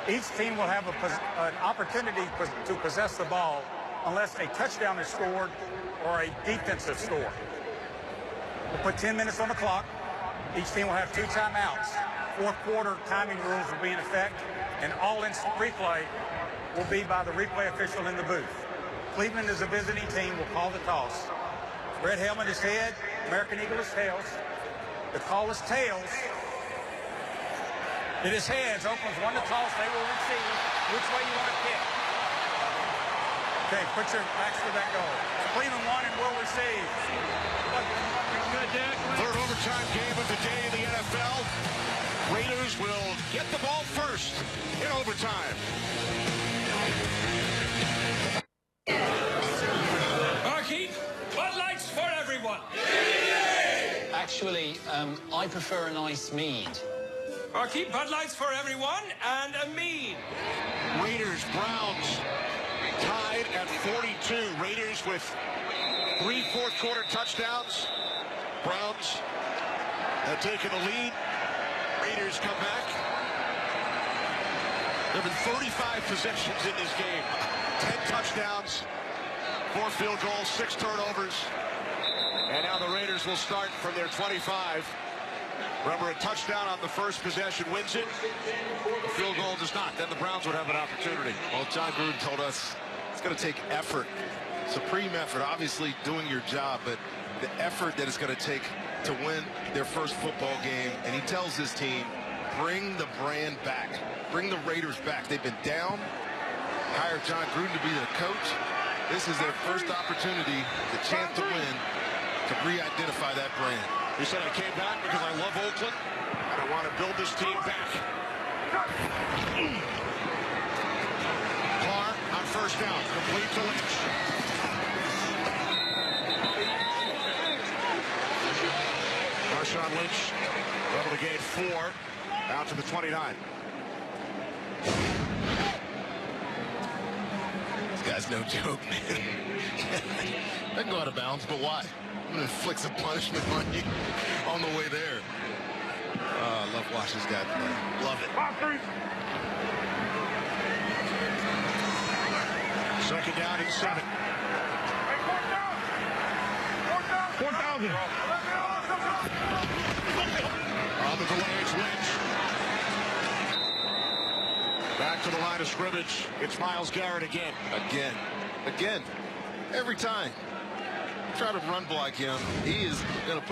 Each team will have an opportunity to possess the ball unless a touchdown is scored or a defensive score. We'll put 10 minutes on the clock. Each team will have 2 timeouts. Fourth quarter timing rules will be in effect, and all instant replay will be by the replay official in the booth. Cleveland is a visiting team, will call the toss. Red helmet is head, American Eagle is tails. The call is tails. It is heads. Oakland's won the toss. They will receive. Which way you want to kick? Okay, put your backs to that goal. Cleveland won and will receive. Third overtime game of the day in the NFL. Raiders will get the ball first in overtime. Marquis, Bud Lights for everyone. Actually, I prefer an ice mead. Marquis, Bud Lights for everyone and a mead. Raiders, Browns tied at 42. Raiders with 3 fourth-quarter touchdowns. Browns have taken the lead. Raiders come back. There have been 35 possessions in this game. 10 touchdowns, 4 field goals, 6 turnovers. And now the Raiders will start from their 25. Remember, a touchdown on the first possession wins it. The field goal does not. Then the Browns would have an opportunity. Well, John Gruden told us it's going to take effort, supreme effort, obviously doing your job, but the effort that it's going to take to win their first football game. And he tells his team, bring the brand back. Bring the Raiders back. They've been down. Hire John Gruden to be their coach. This is their first opportunity, the chance to win, to re-identify that brand. He said, I came back because I love Oakland, and I want to build this team back. Carr on first down, complete to Lynch. Marshawn Lynch, able to gain 4, out to the 29. This guy's no joke, man. They can go out of bounds, but why? I'm going to inflict some punishment on you on the way there. I love watching this guy play. Love it. Second down and 7. 4,000. On the delay, it's Lynch. Back to the line of scrimmage. It's Myles Garrett again. Again. Every time. Try to run block him. He is going to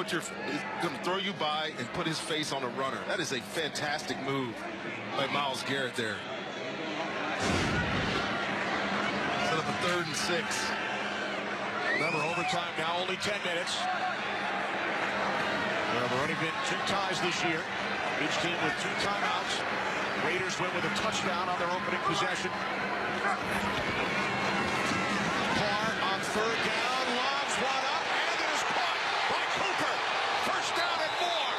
throw you by and put his face on a runner. That is a fantastic move by Myles Garrett there. Set up a 3rd and 6. Remember, overtime now, only 10 minutes. There have already been 2 ties this year. Each team with 2 timeouts. Raiders win with a touchdown on their opening possession. Carr on 3rd down, lobs one up, and it is caught by Cooper. First down and more.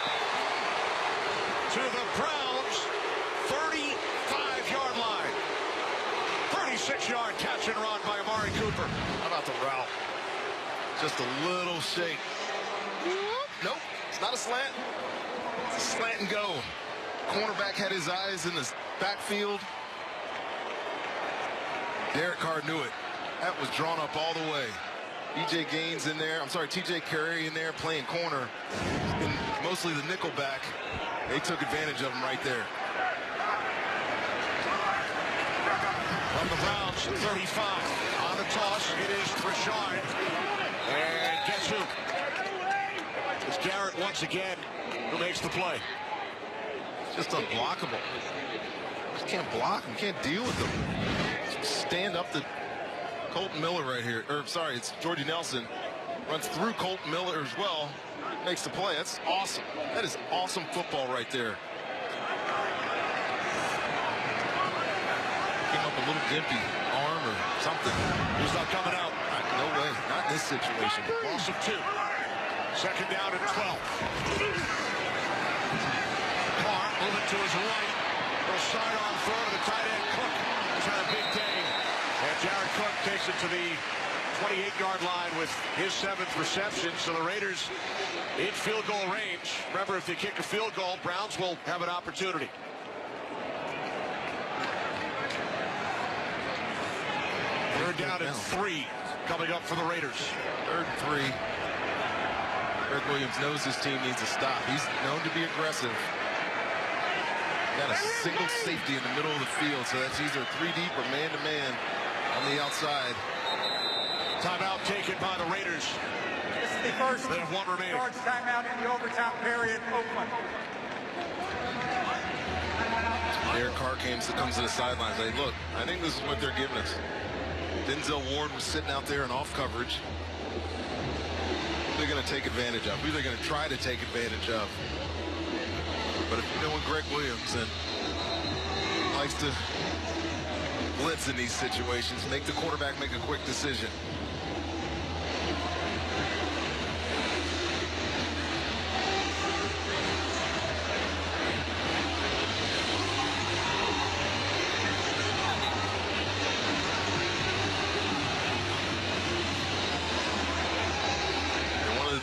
To the Browns' 35-yard line. 36-yard catch and run by Amari Cooper. How about the route? Just a little shake. Nope, it's not a slant. It's a slant and go. Cornerback had his eyes in the backfield. Derek Carr knew it. That was drawn up all the way. TJ Gaines in there. I'm sorry, TJ Carey in there playing corner. And mostly the nickel back. They took advantage of him right there. From the Browns, 35. On the toss, it is Richard. And guess who? It's Garrett once again who makes the play. Just unblockable. Just can't block him, can't deal with him. Stand up to Colton Miller right here. Or sorry, it's Jordy Nelson. Runs through Colton Miller as well. Makes the play. That's awesome. That is awesome football right there. Came up a little gimpy arm or something. He's not coming out. No way. Not in this situation. Loss of 2. Second down and 12. Carr moving to his right. Little sidearm throw to the tight end. Cook has had a big day. And Jared Cook takes it to the 28-yard line with his 7th reception. So the Raiders in field goal range. Remember, if they kick a field goal, Browns will have an opportunity. Third down and 3 coming up for the Raiders. 3rd and 3. Greg Williams knows his team needs to stop. He's known to be aggressive. Got a single safety in the middle of the field, so that's either 3 deep or man-to-man on the outside. Timeout taken by the Raiders. This is the first They have 1 remaining. George timeout in the overtime period, Oakland. Derek Carr comes to the sidelines. Hey, look, I think this is what they're giving us. Denzel Ward was sitting out there in off coverage. They're going to take advantage of. Who they're going to try to take advantage of. But if you know what Greg Williams and likes to blitz in these situations, make the quarterback make a quick decision.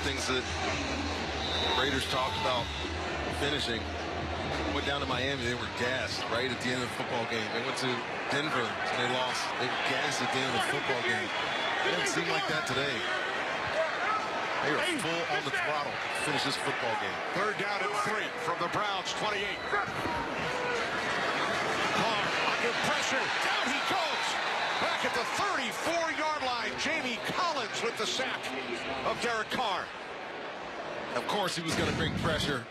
Things that Raiders talked about finishing. Went down to Miami, they were gassed right at the end of the football game. They went to Denver and they lost. They were gassed at the end of the football game. It didn't seem like that today. They are full on the throttle to finish this football game. 3rd down and 3 from the Browns 28. Carr under pressure. Down he goes. Back at the 34-yard line. Jamie Collins with the sack of Derek Carr. Of course, he was going to bring pressure.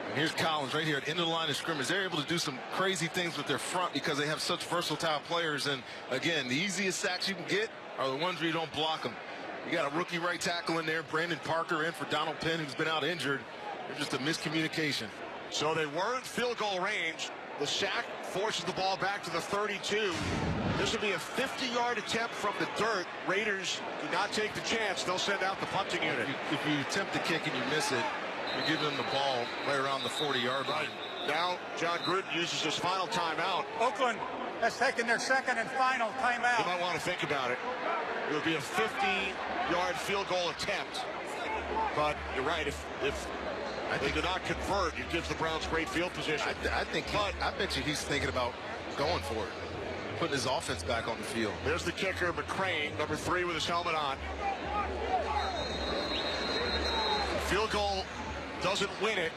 And here's Collins right here at the end of the line of scrimmage. They're able to do some crazy things with their front because they have such versatile players. And again, the easiest sacks you can get are the ones where you don't block them. You got a rookie right tackle in there, Brandon Parker in for Donald Penn, who's been out injured. There's just a miscommunication. So they were in field goal range. The sack forces the ball back to the 32. This will be a 50-yard attempt from the dirt. Raiders do not take the chance. They'll send out the punting unit. If you attempt to kick and you miss it, you're giving them the ball right around the 40-yard line. Now, John Gruden uses his final timeout. Oakland has taken their second and final timeout. You might want to think about it. It would be a 50-yard field goal attempt. But you're right. If they do not convert, it gives the Browns great field position. I bet you he's thinking about going for it. Putting his offense back on the field. There's the kicker, McCrane, number 3 with his helmet on. Field goal doesn't win it,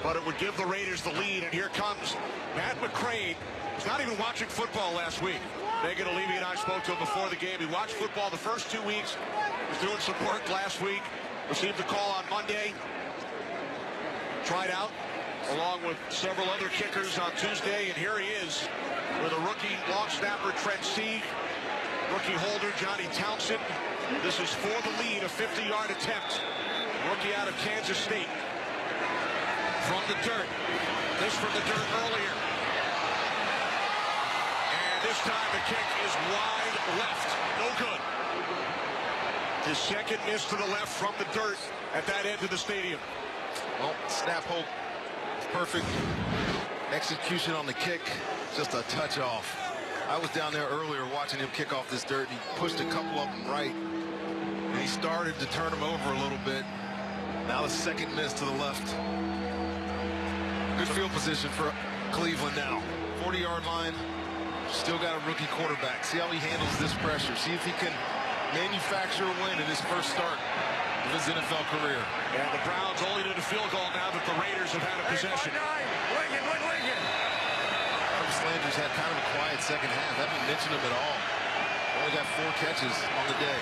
but it would give the Raiders the lead. And here comes Matt McCrane. He's not even watching football last week. Megan Levy and I spoke to him before the game. He watched football the first 2 weeks. Was doing some work last week. Received a call on Monday. Tried out along with several other kickers on Tuesday, and here he is with a rookie long snapper, Trent Sieg, rookie holder, Johnny Townsend. This is for the lead, a 50-yard attempt. Rookie out of Kansas State. From the dirt. This from the dirt earlier. And this time the kick is wide left. No good. His second miss to the left from the dirt at that end of the stadium. Well, snap hope. Perfect execution on the kick, just a touch off. I was down there earlier watching him kick off this dirt. He pushed a couple of them right, and he started to turn them over a little bit. Now the second miss to the left. Good field position for Cleveland now. 40-yard line, still got a rookie quarterback. See how he handles this pressure. See if he can manufacture a win in his first start of his NFL career. And the Browns only need a field goal now that the Raiders have had a possession. Jarvis Landry's had kind of a quiet second half. Haven't mentioned him at all. Only got 4 catches on the day.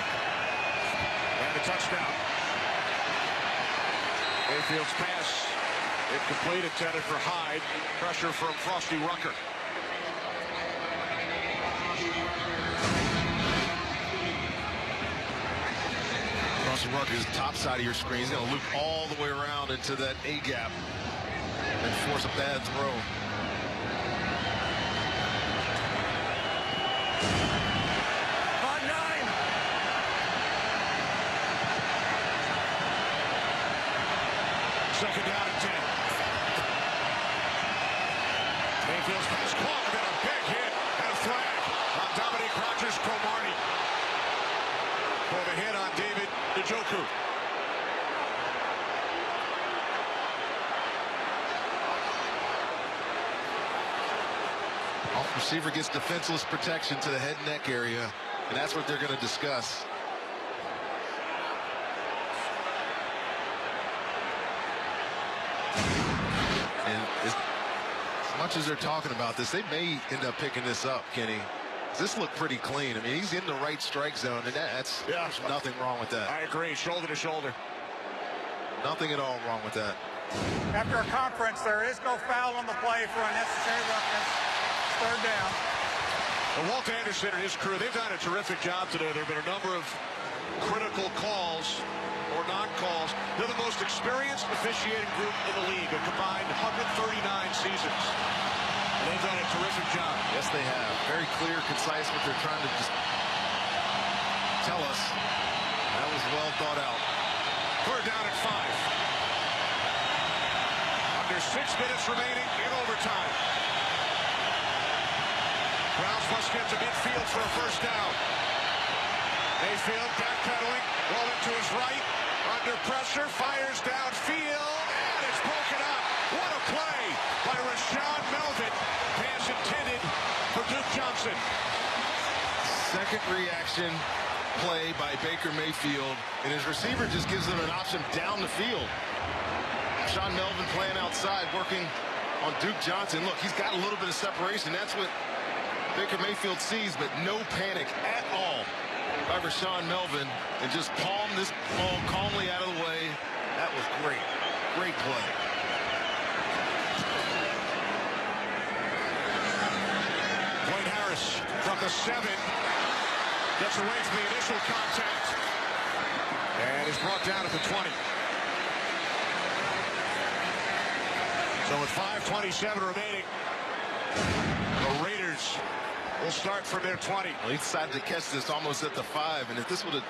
And a touchdown. Mayfield's pass incomplete, intended for Hyde. Pressure from Frosty Rucker. Frosty Rucker is the top side of your screen. He's going to loop all the way around into that A gap and force a bad throw. Second down and 10. Mayfield's pass caught, and then a big hit and a flag on Dominique Rodgers-Cromartie for the hit on David Njoku. Off receiver gets defenseless protection to the head and neck area. And that's what they're going to discuss. And as much as they're talking about this, they may end up picking this up, Kenny. This looked pretty clean. I mean, he's in the right strike zone, and there's nothing wrong with that. I agree. Shoulder to shoulder. Nothing at all wrong with that. After a conference, there is no foul on the play for unnecessary roughness. Third down. Well, Walt Anderson and his crew, they've done a terrific job today. There have been a number of critical calls or non-calls. They're the most experienced officiating group in the league, a combined 139 seasons. And they've done a terrific job. Yes, they have. Very clear, concise, what they're trying to just tell us. That was well thought out. We're down at 5. Under 6 minutes remaining in overtime. Browns must get to midfield for a first down. Mayfield backpedaling, rolling to his right, under pressure, fires downfield, and it's broken up. What a play by Rashaan Melvin. Pass intended for Duke Johnson. Second reaction play by Baker Mayfield, and his receiver just gives him an option down the field. Rashaan Melvin playing outside, working on Duke Johnson. Look, he's got a little bit of separation. That's what Baker Mayfield sees, but no panic at all by Rashaan Melvin, and just palm this ball calmly out of the way. That was great. Great play. Dwayne Harris from the 7 gets away from the initial contact and is brought down at the 20. So with 5:27 remaining, the Raiders will start from their 20. Well, he decided to catch this almost at the 5, and if this would have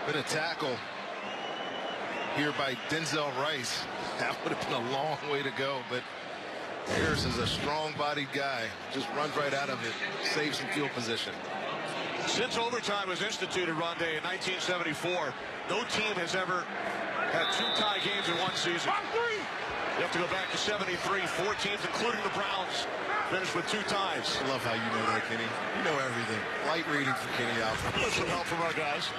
been a tackle here by Denzel Rice, that would have been a long way to go. But Harris is a strong-bodied guy. Just runs right out of it, saves some field position. Since overtime was instituted, Rondé, in 1974, no team has ever had 2 tie games in one season. You have to go back to 73. 4 teams, including the Browns, finished with 2 ties. I love how you know that, Kenny. You know everything. Light reading for Kenny Alford. With some help from our guys.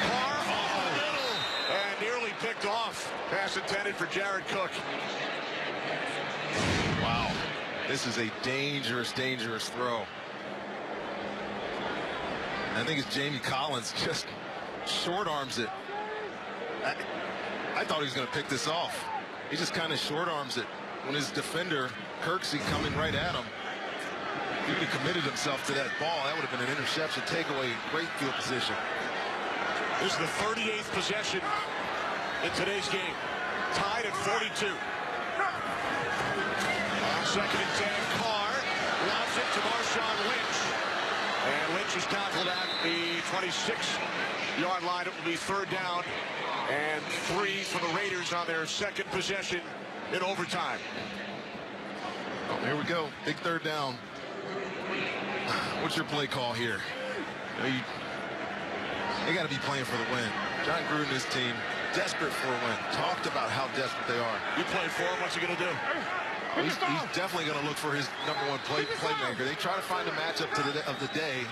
Carr off the middle and nearly picked off. Pass intended for Jared Cook. Wow. This is a dangerous, dangerous throw. I think it's Jamie Collins just short arms it. I thought he was going to pick this off. He just kind of short arms it when his defender, Kirksey, coming right at him. If he would have committed himself to that ball, that would have been an interception, takeaway, great field position. This is the 38th possession in today's game. Tied at 42. Second and 10, Carr lobs it to Marshawn Lynch. And Lynch is tackled at the 26-yard line. It will be third down and 3 for the Raiders on their second possession in overtime. Oh, here we go. Big third down. What's your play call here? They got to be playing for the win. John Gruden and his team, desperate for a win. Talked about how desperate they are. You play for him. What's he going to do? He's definitely going to look for his #1 playmaker. They try to find a matchup of the day.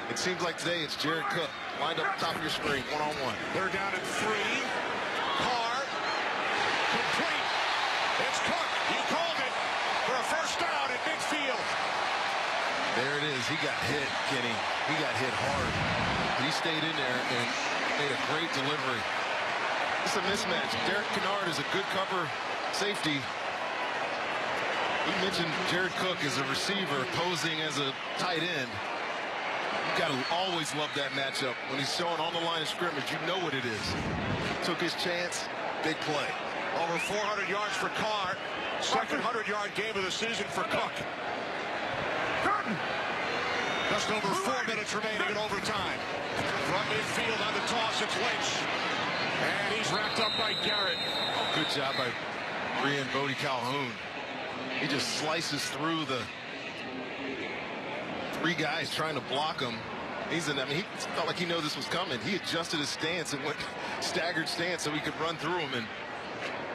It seems like today it's Jared Cook lined up top of your screen, one-on-one. They're down at 3. Carr complete. It's Cook. You called it for a first down at midfield. There it is. He got hit, Kenny. He got hit hard. He stayed in there and made a great delivery. It's a mismatch. Derek Kennard is a good cover safety. We mentioned Jared Cook as a receiver posing as a tight end. You've got to always love that matchup. When he's showing on the line of scrimmage, you know what it is. Took his chance, big play. Over 400 yards for Carr. Second 100-yard game of the season for Cook. Just over 4 minutes remaining in overtime. From midfield on the toss, it's Lynch. And he's wrapped up by Garrett. Good job by Brian Bodie Calhoun. He just slices through the 3 guys trying to block him. He felt like he knew this was coming. He adjusted his stance and went staggered stance so he could run through him, and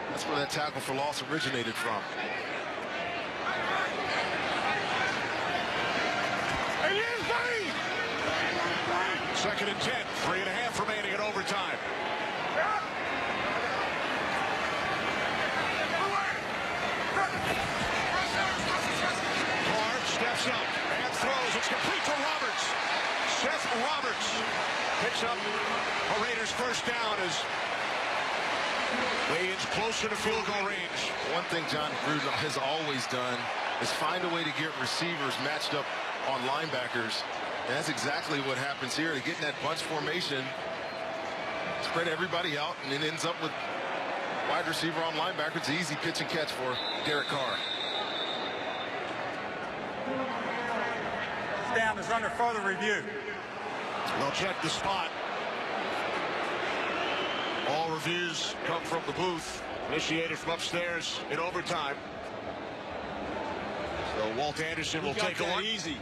that's where that tackle for loss originated from. Second and 10, 3.5 remaining in overtime. Carr steps up and throws. It's complete to Roberts. Seth Roberts picks up a Raiders first down as way inch closer to field goal range. One thing John Gruden has always done is find a way to get receivers matched up on linebackers. And that's exactly what happens here. To get in that bunch formation, spread everybody out, and it ends up with wide receiver on linebacker. It's an easy pitch and catch for Derek Carr. This down is under further review. They'll check the spot. All reviews come from the booth, initiated from upstairs in overtime. So Walt Anderson will take a look. Easy.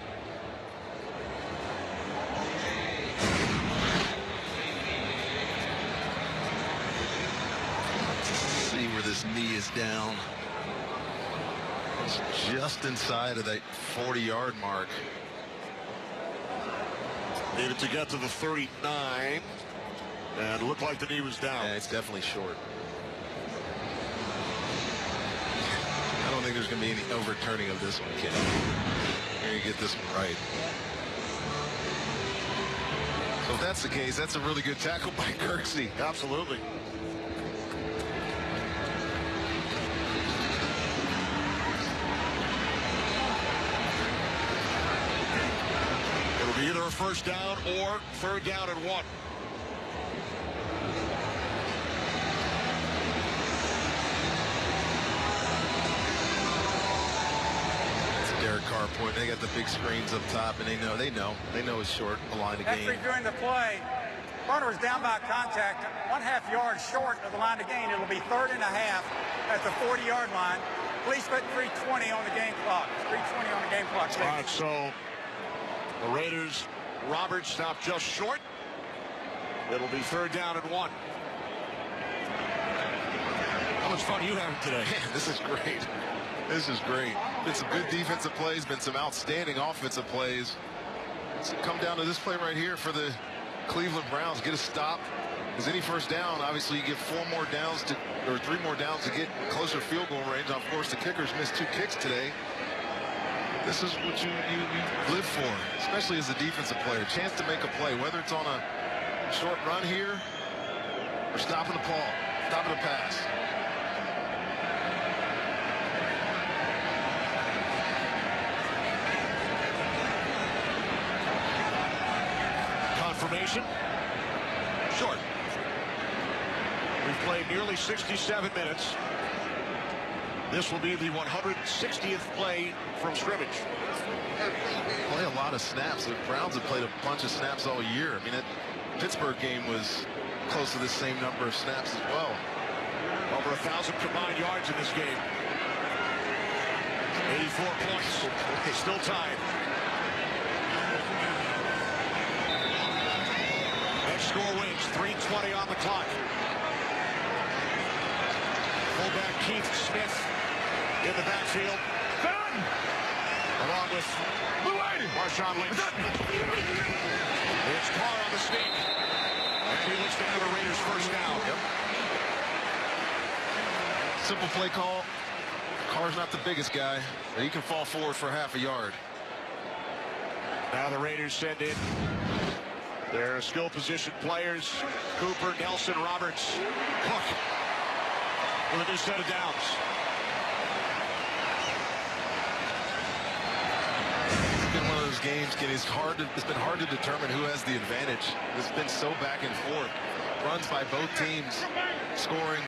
See where this knee is down. It's just inside of that 40-yard mark. Needed to get to the 39. And it looked like the knee was down. Yeah, it's definitely short. I don't think there's going to be any overturning of this one, Kenny. You're going to get this one right. So if that's the case, that's a really good tackle by Kirksey. Absolutely. It'll be either a first down or third down and 1. Derek Carr point. They got the big screens up top, and they know it's short, the line of After game. during the play, runner was down by contact, 1/2 yard short of the line of gain. It'll be 3rd and 1/2 at the 40-yard line. Please put 3:20 on the game clock. 3:20 on the game clock. All right, so the Raiders, Roberts stopped just short. It'll be 3rd down and 1. How much fun are you having today? Man, this is great. This is great. Been some good defensive plays, been some outstanding offensive plays. It's come down to this play right here for the Cleveland Browns. Get a stop. As any first down, obviously you get 3 more downs to get closer field goal range. Of course, the kickers missed 2 kicks today. This is what you live for, especially as a defensive player. Chance to make a play, whether it's on a short run here or stopping the ball, stopping the pass. Confirmation. Short. We've played nearly 67 minutes. This will be the 160th play from scrimmage. Play a lot of snaps. The Browns have played a bunch of snaps all year. I mean, that Pittsburgh game was close to the same number of snaps as well. Over 1,000 combined yards in this game. 84 points. Still tied. Next score wins. 3:20 on the clock. Fullback Keith Smith in the backfield. Along with Marshawn Lynch. It's Carr on the sneak. And he looks to have a Raiders first down. Yep. Simple play call. Carr's not the biggest guy, but he can fall forward for 1/2 yard. Now the Raiders send in their skill position players. Cooper, Nelson, Roberts, Cook with a new set of downs. It's been one of those games, Kenny. It's been hard to determine who has the advantage. It's been so back and forth. Runs by both teams, scoring.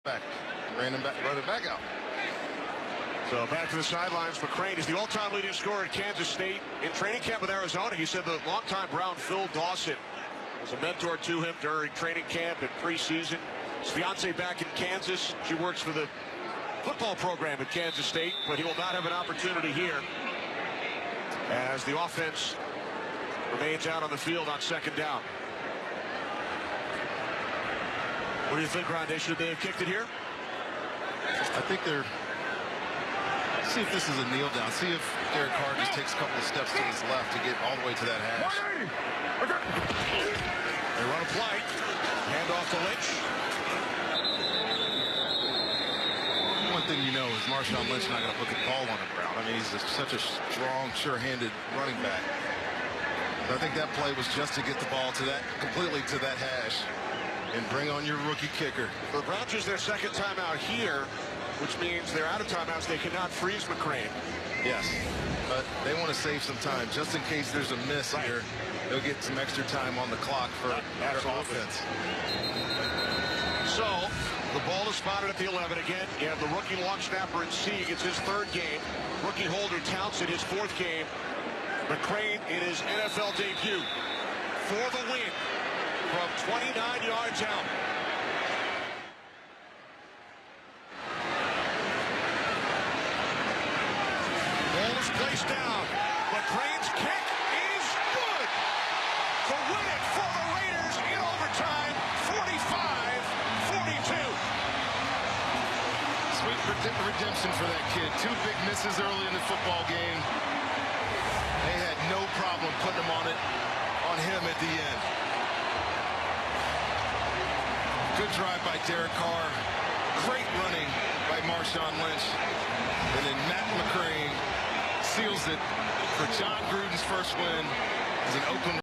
Back. Ran him back, run it back out. So back to the sidelines. McCrane is the all-time leading scorer at Kansas State. In training camp with Arizona, he said the longtime Brown Phil Dawson was a mentor to him during training camp and preseason. His fiance back in Kansas. She works for the football program at Kansas State, but he will not have an opportunity here as the offense remains out on the field on second down. What do you think, Rondé? Should they have kicked it here? I think they're... See if this is a kneel down. See if Derek Carr just takes a couple of steps to his left to get all the way to that hash. They run a play. Hand off to Lynch. One thing you know is Marshawn Lynch not going to put the ball on the ground. I mean, he's such a strong, sure-handed running back. But I think that play was just to get the ball to that, completely to that hash and bring on your rookie kicker. The Browns use their second timeout here, which means they're out of timeouts. They cannot freeze McCrane. Yes, but they want to save some time just in case there's a miss here. They'll get some extra time on the clock for their offense. So the ball is spotted at the 11 again. You have the rookie long snapper in Sieg. It's his third game. Rookie holder Townsend his fourth game. McCrane in his NFL debut for the win from 29 yards out. Ball is placed down. McCrane's kick is good to win it for the Raiders in overtime, 45-42. Sweet redemption for that kid. Two big misses early in the football game. They had no problem putting them on him at the end. Good drive by Derek Carr. Great running by Marshawn Lynch. And then Matt McCrane seals it for John Gruden's first win as an Oakland